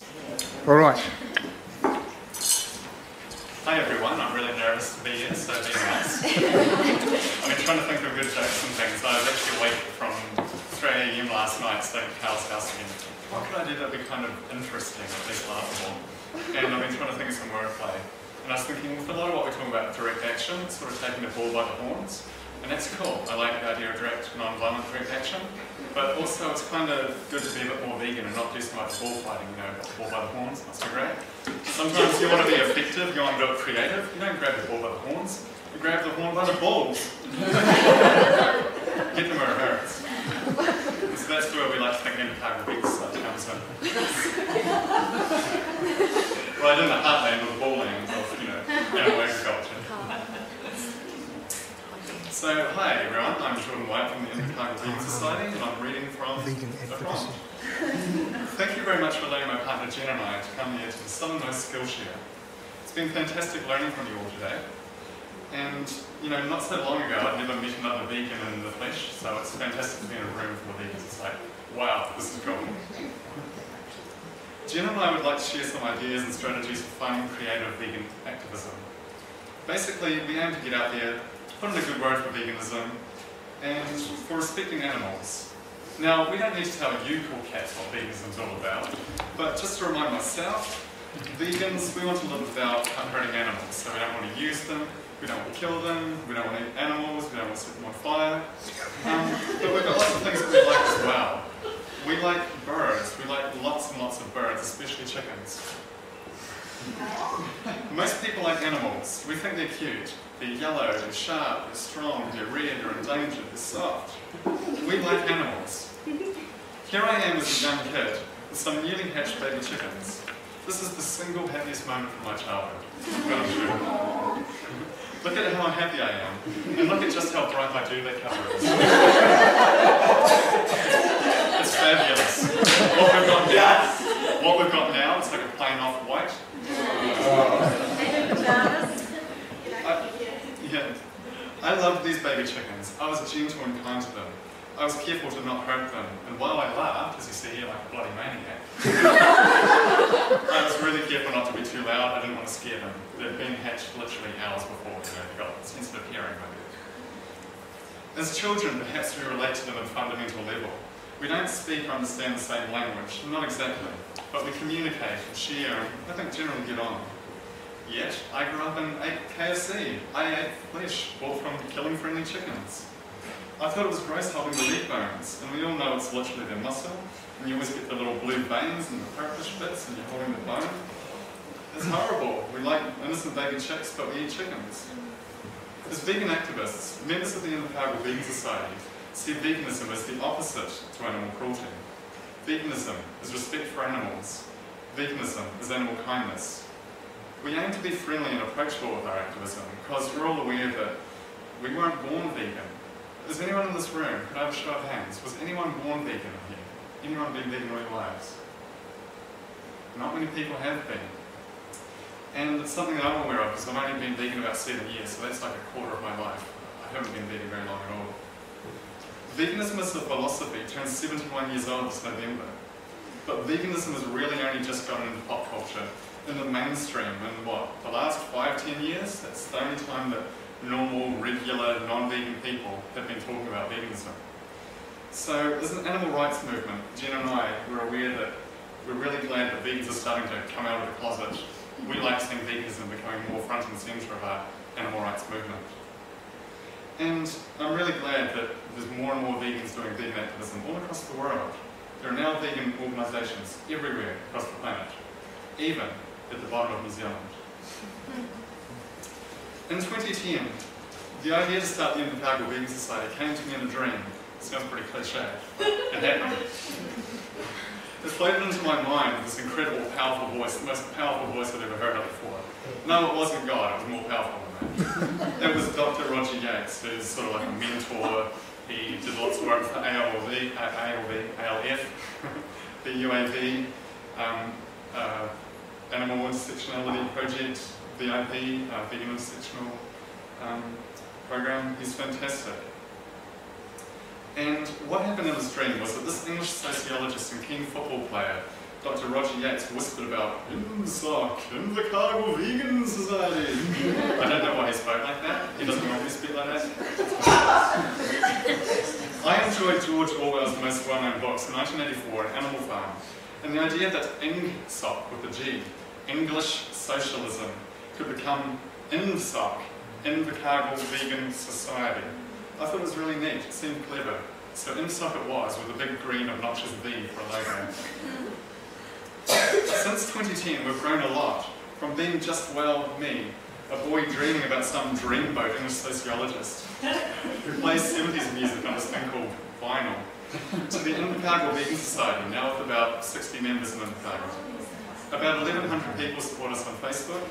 All right. Hi everyone, I'm really nervous to be here, so be nice. I've been trying to think of good jokes and things. I was actually awake from 3 AM last night staying at Carl's house again. What could I do that would be kind of interesting, at least laughable? And I've been trying to think of some wordplay. And I was thinking, with a lot of what we're talking about direct action, sort of taking the bull by the horns. And that's cool. I like the idea of direct, non-violent direct action. But also it's kind of good to be a bit more vegan and not do so much bullfighting, you know, bull by the horns, that's so great. Sometimes you want to be effective, you want to do it creative. You don't grab the bull by the horns, you grab the horn by the balls. Get them where it hurts. So that's where we like to think INVSOC Dunedin comes in. Right in the heartland of the ballland of, you know, animal agriculture. So, hi everyone, I'm Jordan White from the INVSOC Dunedin Society, and I'm reading from the front. Thank you very much for letting my partner Jen and I to come here to the Southernmost Skillshare. It's been fantastic learning from you all today. And, you know, not so long ago I'd never met another vegan in the flesh, so it's fantastic to be in a room full of vegans. It's like, wow, this is cool. Jen and I would like to share some ideas and strategies for finding creative vegan activism. Basically, we aim to get out there, put in a good word for veganism, and for respecting animals. Now, we don't need to tell you cool cats what veganism's all about, but just to remind myself, vegans, we want to live without hurting animals, so we don't want to use them, we don't want to kill them, we don't want to eat animals, we don't want to set them on fire. But we've got lots of things that we like as well. We like birds, we like lots and lots of birds, especially chickens. Most people like animals. We think they're cute. They're yellow, they're sharp, they're strong, they're red, they're endangered, they're soft. We like animals. Here I am as a young kid with some newly hatched baby chickens. This is the single happiest moment from my childhood. Look at how happy I am. And look at just how bright my duvet cover is. It's fabulous. What we've got now is like a plain off-white. I loved these baby chickens. I was gentle and kind to them. I was careful to not hurt them. And while I laughed, as you see here, like a bloody maniac, I was really careful not to be too loud. I didn't want to scare them. They'd been hatched literally hours before, you know, they got sensitive hearing maybe. As children, perhaps we relate to them at a fundamental level. We don't speak or understand the same language, not exactly, but we communicate and share and I think generally get on. Yet, I grew up and ate KFC. I ate flesh bought from killing friendly chickens. I thought it was gross holding the leg bones, and we all know it's literally their muscle, and you always get the little blue veins and the purplish bits, and you're holding the bone. It's horrible. We like innocent baby chicks, but we eat chickens. As vegan activists, members of the INVSOC Dunedin Society see veganism as the opposite to animal cruelty. Veganism is respect for animals. Veganism is animal kindness. We aim to be friendly and approachable with our activism because we're all aware that we weren't born vegan. Is anyone in this room, could I have a show of hands, was anyone born vegan here? Anyone been vegan all your lives? Not many people have been. And it's something that I'm aware of because I've only been vegan about 7 years, so that's like a quarter of my life. I haven't been vegan very long at all. Veganism as a philosophy turns 71 years old this November. But veganism has really only just gotten into pop culture in the mainstream in what, the last 5–10 years? That's the only time that normal, regular, non-vegan people have been talking about veganism. So as an animal rights movement, Jen and I were aware that we're really glad that vegans are starting to come out of the closet. We like seeing veganism becoming more front and centre of our animal rights movement. And I'm really glad that there's more and more vegans doing vegan activism all across the world. There are now vegan organisations everywhere across the planet, even at the bottom of New Zealand. In 2010, the idea to start the INVSOC Dunedin Society came to me in a dream. It sounds pretty cliche. It happened. It floated into my mind with this incredible, powerful voice, the most powerful voice I've ever heard of before. No, it wasn't God, it was more powerful than that. It was Dr. Roger Yates, who's sort of like a mentor. He did lots of work for ALF, the UAV, Animal Intersectionality Project, VIP, Vegan Intersectional Program. He's fantastic. And what happened in this dream was that this English sociologist and keen football player Dr. Roger Yates whispered about INVSOC, Invercargill Vegan Society. I don't know why he spoke like that. He doesn't normally speak like that. I enjoyed George Orwell's most well-known books, 1984 and Animal Farm, and the idea that INVSOC with a G, English socialism, could become INVSOC, Invercargill Vegan Society. I thought it was really neat, it seemed clever. So INVSOC it was, with a big green obnoxious V for a logo. Since 2010, we've grown a lot, from being just, well, me, a boy dreaming about some dreamboat English sociologist who plays 70s music on this thing called vinyl, to the Invercargill Vegan Society, now with about 60 members in Invercargill. About 1,100 people support us on Facebook,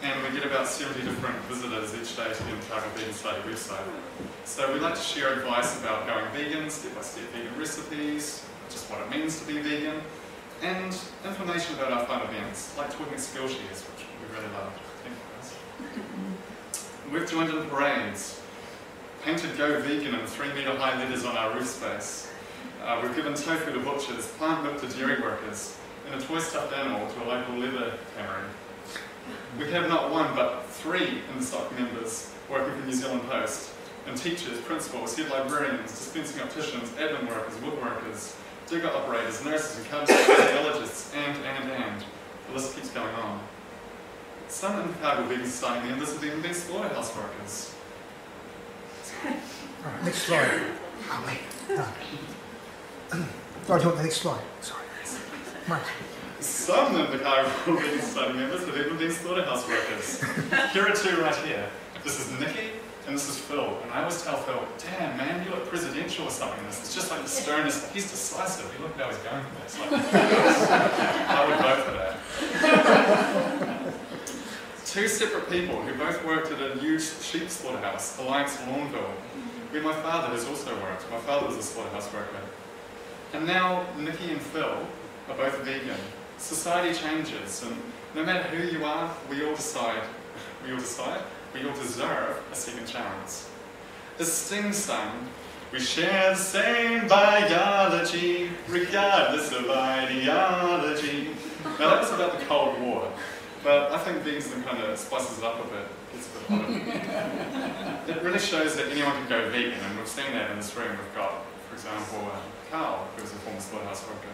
and we get about 70 different visitors each day to the Invercargill Vegan Society website. So we like to share advice about going vegan, step-by-step vegan recipes, just what it means to be vegan, and information about our fun events, like talking Skillshares, which we really love. Thank you, guys. We've joined in parades, painted Go Vegan in 3-metre high letters on our roof space. We've given tofu to butchers, plant milk to dairy workers, and a toy stuffed animal to a local leather cannery. We have not one but 3 INVSOC members working for New Zealand Post, and teachers, principals, head librarians, dispensing opticians, admin workers, woodworkers, digger operators, nurses and cardiologists, and. The list keeps going on. Some Invercargill Vegan Society members are the INVSOC slaughterhouse workers. Right, next slide. Oh, wait. No. Sorry, do you want the next slide? Sorry. Right. Some Invercargill Vegan Society members have even been slaughterhouse workers. Here are 2 right here. This is Nikki, and this is Phil. And I always tell Phil, damn man, you look presidential or something in this. It's just like the sternest, he's decisive. You look how he's going for this. Like, I would vote for that. 2 separate people who both worked at a huge sheep slaughterhouse, Alliance Lawnville, where my father has also worked. My father was a slaughterhouse worker. And now Nikki and Phil are both vegan. Society changes, and no matter who you are, we all deserve a second chance. As Sting sung, we share the same biology, regardless of ideology. Now that was about the Cold War, but I think veganism kind of spices it up a bit, gets a bit hotter. It really shows that anyone can go vegan, and we've seen that in this room. We've got, for example, Carl, who was a former slaughterhouse worker.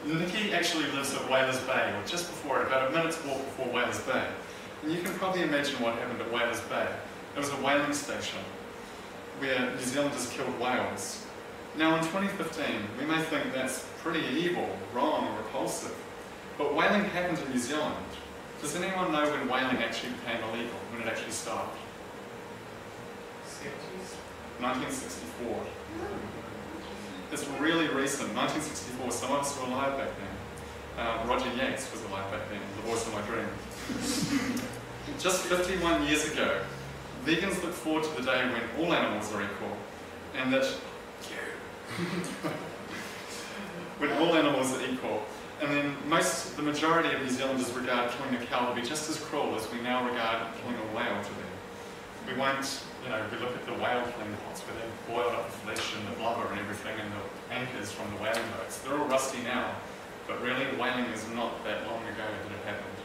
Nikki actually lives at Whalers Bay, or just before it, about a minute's walk before Whalers Bay. And you can probably imagine what happened at Whalers Bay. It was a whaling station where New Zealanders killed whales. Now in 2015, we may think that's pretty evil, wrong, or repulsive, but whaling happened in New Zealand. Does anyone know when whaling actually became illegal, when it actually stopped? 1964. It's really recent, 1964. Some of us were alive back then. Roger Yates was alive back then, the voice of my dream. Just 51 years ago, vegans look forward to the day when all animals are equal, and that when all animals are equal, and then the majority of New Zealanders regard killing a cow to be just as cruel as we now regard killing a whale to be. We won't, we look at the whale killing pots where they've boiled up the flesh and the blubber and everything and the anchors from the whaling boats. They're all rusty now, but really whaling is not that long ago that it happened.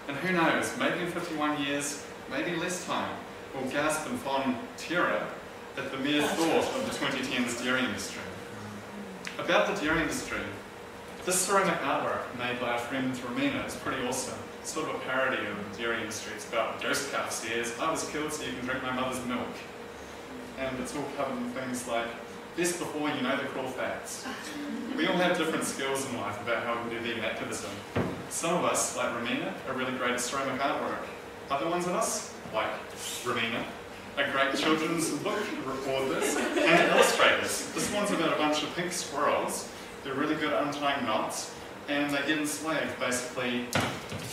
And who knows, maybe in 51 years, maybe less time, we'll gasp in fond terror at the mere thought of the 2010s dairy industry. About the dairy industry, this ceramic artwork made by our friend Romina is pretty awesome. It's sort of a parody of the dairy industry. It's about ghost calf says, I was killed so you can drink my mother's milk. And it's all covered in things like, best before you know the cruel facts. We all have different skills in life about how we can do vegan activism. Some of us, like Romina, are really great at ceramic artwork. Other ones of us, like Romina, are great children's book authors and illustrators. This one's about a bunch of pink squirrels. They're really good at untying knots, and they get enslaved, basically,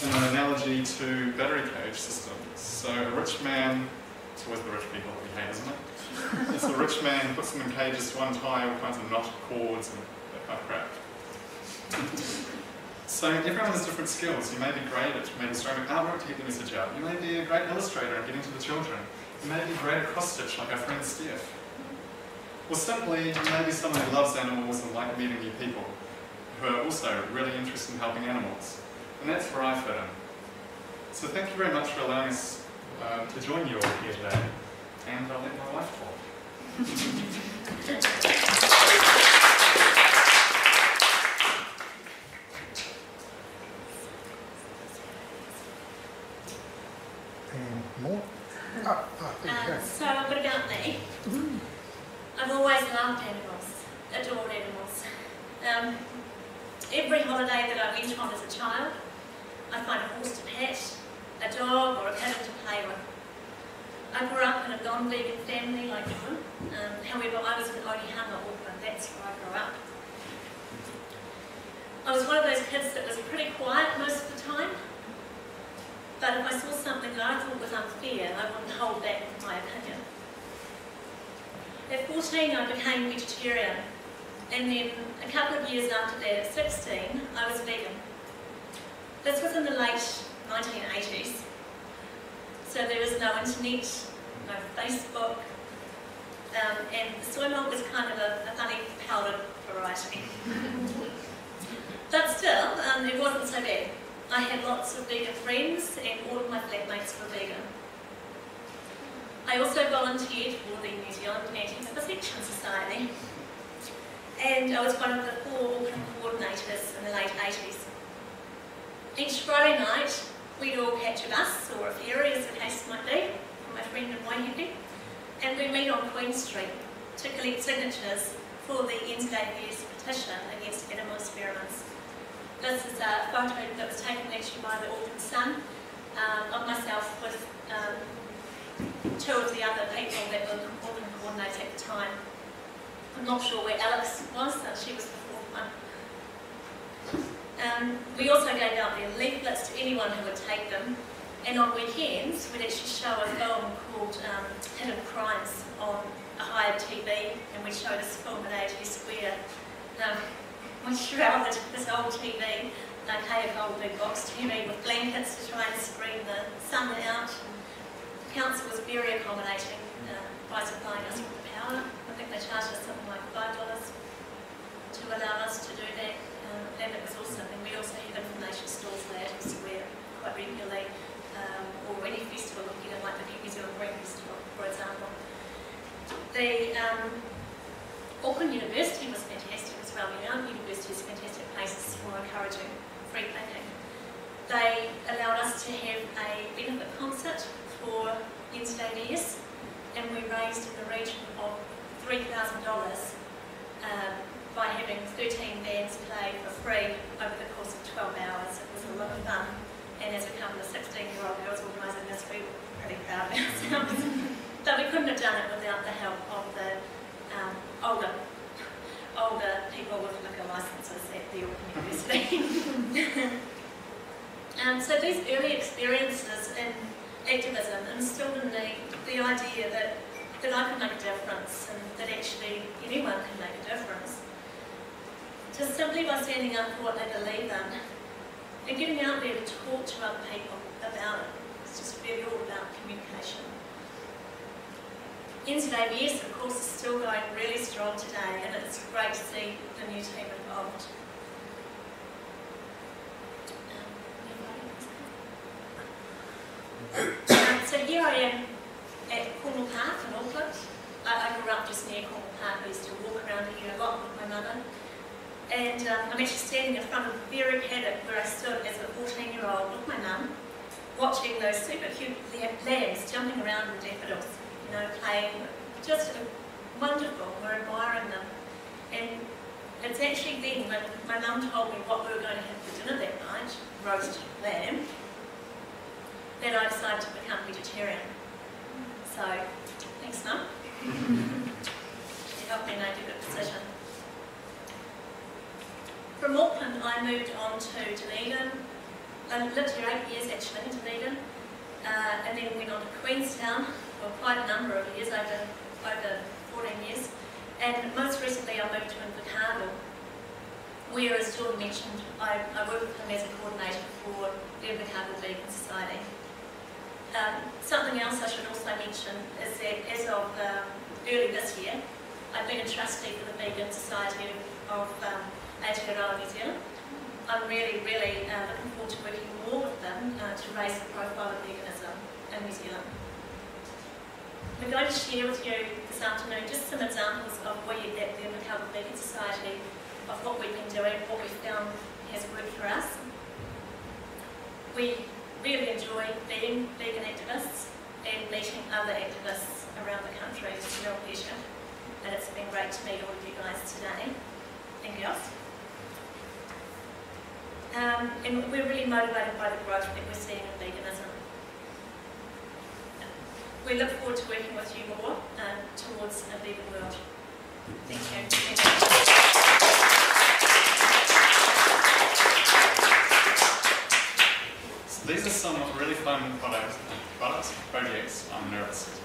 in an analogy to battery cage systems. So a rich man, it's always the rich people that we hate, isn't it? It's a rich man puts them in cages to untie all kinds of knotted cords and that kind of crap. So everyone has different skills. You may be great at maybe ceramic artwork to get the message out. You may be a great illustrator and getting to the children. You may be great at cross-stitch like our friend Steph. Or simply, maybe someone who loves animals and like meeting new people, who are also really interested in helping animals. And that's where I fit in. So thank you very much for allowing us to join you all here today. And I'll let my wife talk. And more? There you go. So a bit about me. I've always loved animals, adored animals. Every holiday that I went on as a child, I'd find a horse to pet, a dog or a kitten to play with. I grew up in a non-vegan family like you. However, I was in Onehunga, Auckland. That's where I grew up. I was one of those kids that was pretty quiet most of the time. But if I saw something that I thought was unfair, I wouldn't hold back with my opinion. At 14, I became vegetarian. And then a couple of years after that, at 16, I was vegan. This was in the late 1980s. So there was no internet, no Facebook, and the soy milk was kind of a funny powdered variety. But still, it wasn't so bad. I had lots of vegan friends and all of my flatmates were vegan. I also volunteered for the New Zealand Anti-Vivisection Society, and I was one of the 4 Auckland coordinators in the late 80s. Each Friday night, we'd all catch a bus or a ferry, as the case might be, from my friend in Waihipi, and we'd meet on Queen Street to collect signatures for the NZA's petition against animal experiments. This is a photo that was taken actually by the Auckland Sun of myself with 2 of the other people that were Auckland coordinators at the time. I'm not sure where Alex was, she was the 4th one. We also gave out their leaflets to anyone who would take them, and on weekends we'd actually show a film called Hidden Crimes on a hired TV, and we showed this film at AG Square. We shrouded this old TV, like a old big box TV, with blankets to try and screen the sun out. The council was very accommodating by supplying us with the power. I think they charged us something like $5 to allow us to do that. And it was awesome. And we also had information stalls there to swear quite regularly, or any festival, like the New Zealand Green Festival, for example. The Auckland University was fantastic as well. University is fantastic places for encouraging free thinking. They allowed us to have a benefit concert for NZAS, and we raised in the region of $3,000 by having 13 bands play for free over the course of 12 hours. It was a lot of fun, and as a couple of 16-year-old girls organising this, we were pretty proud of ourselves. But we couldn't have done it without the help of the older people with liquor licences at the Auckland University. So these early experiences in activism instilled in me the idea that I could make a difference, and that actually anyone can make a difference. Just simply by standing up for what they believe in and getting out there to talk to other people about it. It's just really all about communication. NZAS, of course, is still going really strong today, and it's great to see the new team involved. So here I am at Cornwall Park in Auckland. I grew up just near Cornwall Park. I used to walk around here a lot with my mother. And I'm actually standing in front of the very paddock where I stood as a 14-year-old with my mum, watching those super cute lambs jumping around in daffodils, playing. Just wonderful. We're admiring them. And it's actually then when my mum told me what we were going to have for dinner that night, roast lamb, that I decided to become vegetarian. So, thanks, Mum. She helped me make a good decision. From Auckland, I moved on to Dunedin. I lived here 8 years actually in Dunedin, and then went on to Queenstown for quite a number of years, over 14 years. And most recently I moved to INVSOC, where, as John mentioned, I work with him as a coordinator for the INVSOC Vegan Society. Something else I should also mention is that as of early this year, I've been a trustee for the Vegan Society of Aotearoa, New Zealand. I'm really, really looking forward to working more with them to raise the profile of veganism in New Zealand. We're going to share with you this afternoon just some examples of the Invercargill Vegan Society, of what we've been doing, what we've found has worked for us. We really enjoy being vegan activists and meeting other activists around the country. It's a real pleasure, and it's been great to meet all of you guys today and girls. And we're really motivated by the growth that we're seeing in veganism. We look forward to working with you more towards a vegan world. Thank you. So these are some really fun projects, I'm nervous.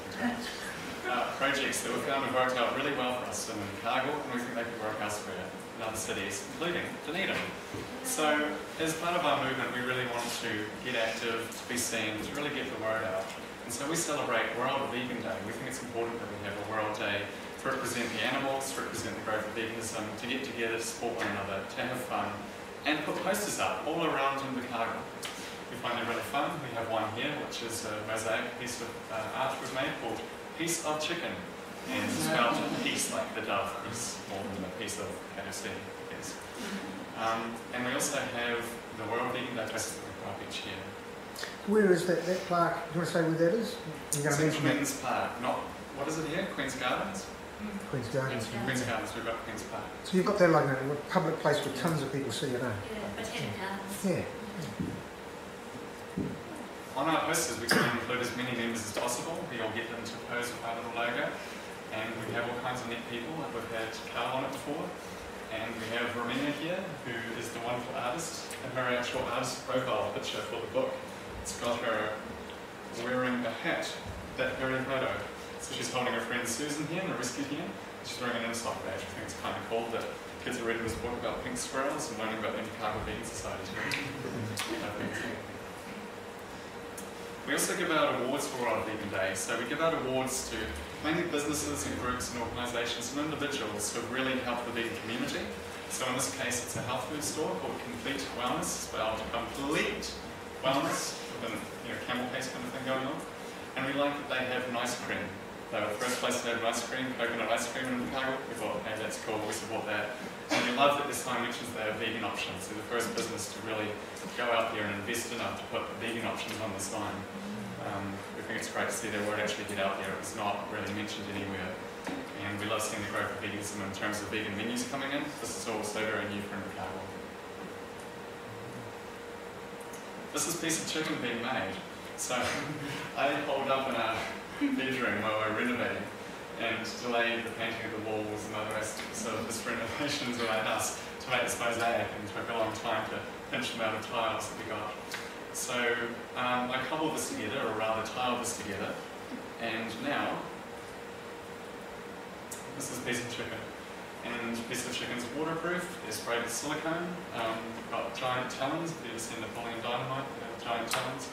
Projects that we found have worked out really well for us in Invercargill, and we think they could work elsewhere in other cities, including Dunedin. So, as part of our movement, we really want to get active, to be seen, to really get the word out. And so we celebrate World Vegan Day. We think it's important that we have a World Day to represent the animals, to represent the growth of veganism, to get together, to support one another, to have fun, and put posters up all around Invercargill. We find it really fun. We have one here, which is a mosaic piece of art we've made called Piece of Chicken, and spelled piece like the dove piece, more than a piece of KFC, I guess. And we also have the World Vegan Day posters that we put up each year. Where is that plaque? Do you want to say where that is? You're going to mention Queen's Park, not, what is it here? Queen's Gardens? Queen's Gardens. Queen's Gardens, we've got Queen's Park. So you've got that like a public place where tons of people see it, eh? Yeah, Botanic Gardens. Yeah. On our posters, we try and include as many members as possible. We all get them to pose with our little logo. And we have all kinds of neat people. We've had Carl on it before. And we have Romina here, who is the wonderful artist. And her actual artist profile picture for the book. It's got her wearing a hat, that very photo. So she's holding her friend Susan here in a rescue here. She's wearing an INVSOC badge. I think it's kind of cool that kids are reading this book about pink squirrels and learning about the Invercargill Vegan Society too. We also give out awards for World Vegan Day. So we give out awards to mainly businesses and groups and organisations and individuals who have really helped the vegan community. So in this case, it's a health food store called Complete Wellness, spelled Complete Wellness, with a camel case kind of thing going on. And we like that they have an ice cream. They were the first place to have an ice cream, coconut ice cream in Invercargill. We thought, hey, that's cool, we support that. And we love that this time mentions they have vegan options. They're the first business to really go out there and invest enough to put vegan options on the sign. We think it's great to see their word actually get out there. It was not really mentioned anywhere. And we love seeing the growth of veganism in terms of vegan menus coming in. This is also very new for Invercargill. This is a piece of chicken being made. So I pulled up in our bedroom while we were renovating and delayed the painting of the walls and other aspects of this renovations of our house to make this mosaic, and took a long time to pinch the amount of tiles that we got. So I cobbled this together, or rather tiled this together, and now this is a piece of chicken. And the piece of chicken's waterproof, they're sprayed with silicone, got giant talons. If you've ever seen Napoleon Dynamite, they have giant talons.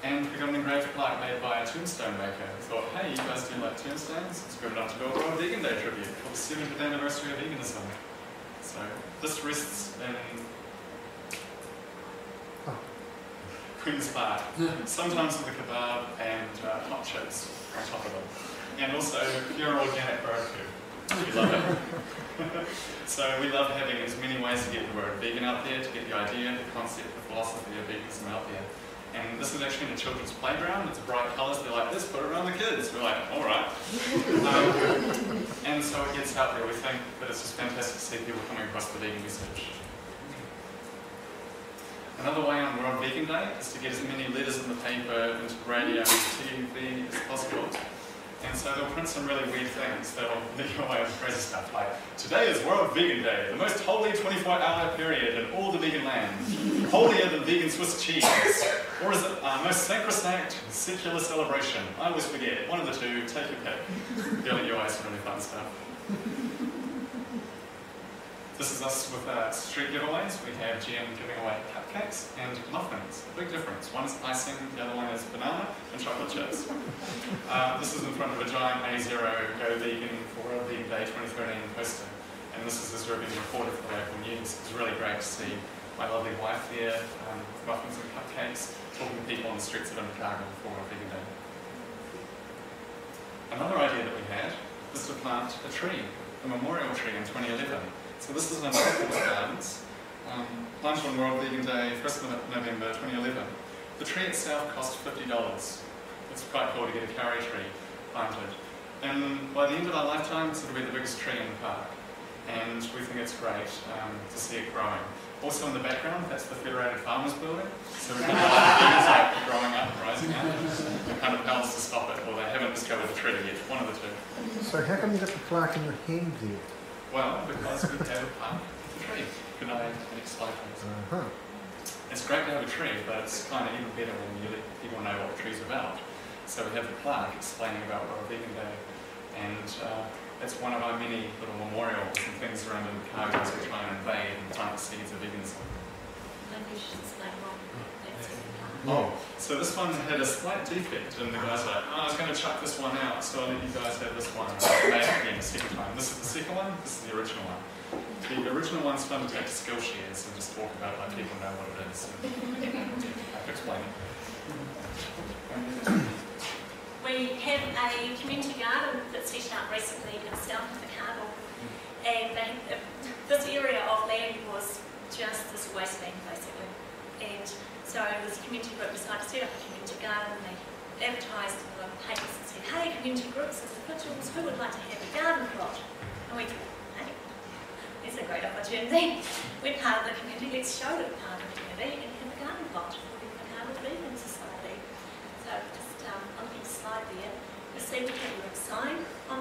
And we got an engraved plaque made by a tombstone maker. We thought, hey, you guys do like tombstones? It's good enough to build a World Vegan Day tribute for the 70th anniversary of veganism. So this rests in Queen's Park, sometimes with a kebab and hot chips on top of it. And also pure organic bird food. We love it. So we love having as many ways to get the word vegan out there, to get the idea, the concept, the philosophy of veganism out there. And this is actually in a children's playground. It's bright colours. They're like, this, put it around the kids. We're like, all right. And so it gets out there. We think that it's just fantastic to see people coming across the vegan message. Another way on World Vegan Day is to get as many letters in the paper, into radio, TV as possible. And so they'll print some really weird things. They'll lead you away with crazy stuff like, today is World Vegan Day, the most holy 24-hour period in all the vegan land. Holier than vegan Swiss cheese. Or is it most sacrosanct secular celebration? I always forget. One of the two, take your pick. They'll let you away some really fun stuff. This is us with street giveaways. We have GM giving away cupcakes and muffins. A big difference. One is icing, the other one is banana and chocolate chips. This is in front of a giant A0 Go Vegan for World Vegan Day 2013 poster. And this is as we're being recorded for local news. It's really great to see my lovely wife there with muffins and cupcakes, talking to people on the streets of Invercargill for World Vegan Day. Another idea that we had was to plant a tree, a memorial tree in 2011. So this is an Immaculate Gardens, planted on World Vegan Day, 1st of November 2011. The tree itself cost $50. It's quite cool to get a curry tree planted. And by the end of our lifetime, this will be the biggest tree in the park. And we think it's great to see it growing. Also in the background, that's the Federated Farmers Building. So we've got things like growing up, rising up. We're kind of powerless to stop it, or they haven't discovered the tree yet, one of the two. So how come you got the plaque in your hand there? Well, because we have a park with a tree. Could I next slide, please? It's great to have a tree, but it's kind of even better when you let people know what the tree's about. So we have the plaque explaining about World Vegan Day, and it's one of our many little memorials and things around in the cargo as we try and invade and plant the seeds of veganism. Maybe you should explain why that's Oh, so this one had a slight defect, and the guy's like, oh, I was going to chuck this one out, so I'll let you guys have this one. I made it again the second time. This is the second one, this is the original one. The original one's fun to take to Skillshare and just talk about it like people know what it is. I can explain it. We have a community garden that's set up recently in south of the Cargill, and this area of land was just this wasteland basically. And so there's a community group decided to set up a community garden. They advertised in the local papers and said, hey, community groups, as individuals, who would like to have a garden plot? And we thought, hey, it's a great opportunity. We're part of the community, let's show that we're part of the community and have a garden plot for the Cargill Vegan Society. So just on the next slide there, you'll see we have a little sign on